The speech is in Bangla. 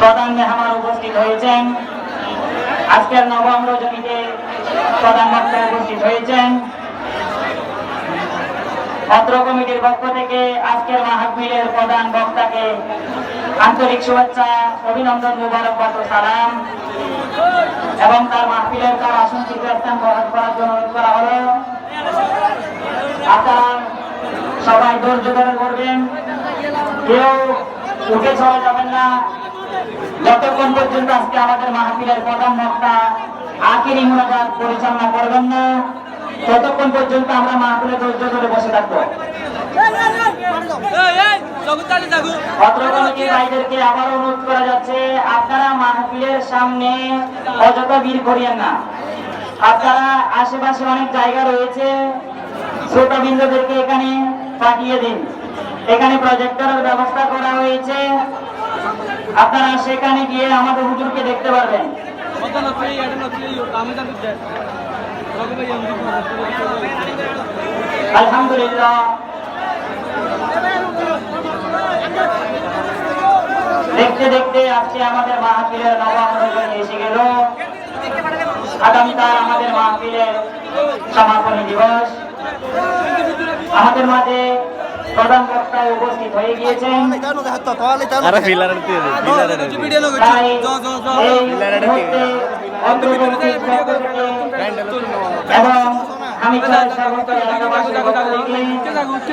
প্রধান মেহমান উপস্থিত হয়েছেন। আজকের নবম রজনীতে প্রধান বক্তা উপস্থিত হয়েছেন। অত্র কমিটির পক্ষ থেকে আজকের মাহফিলের প্রধান বক্তাকে আন্তরিক শুভেচ্ছা, অভিনন্দন, মুবারকবাদ ও সালাম এবং তার মাহফিলের তার আসন থেকে স্থান গ্রহণ করার জন্য অনুরোধ করা হলো। আপনারা সবাই ধৈর্য ধরে করবেন, কেউ উঠে চলে যাবেন না যতক্ষণ পর্যন্ত আজকে আমাদের মাহফিলের প্রধান বক্তা আখিরি মুনাজাত পরিচালনা করবেন না, ততক্ষণ পর্যন্ত আমরা মাহফিলে ধৈর্য ধরে বসে থাকবো। অত্র কমিটির ভাইদেরকে আবার অনুরোধ করা যাচ্ছে, আপনারা মাহফিলের সামনে অযথা ভিড় করিয়েন না। আপনারা আশেপাশে অনেক জায়গা রয়েছে, ছোট বিন্দুদেরকে এখানে পাঠিয়ে দিন। এখানে প্রজেক্টরের ব্যবস্থা করা হয়েছে, আপনারা সেখানে গিয়ে আমাদের হুজুরকে দেখতে পারবেন। আলহামদুলিল্লাহ, দেখতে দেখতে আজকে আমাদের মাহফিলের নবম রজনী এসে গেল। আগামীকাল আমাদের মাহফিলের সমাপনী দিবস। আমাদের মাঝে প্রধান বক্তা উপস্থিত হয়ে গিয়েছেন। এবং আমি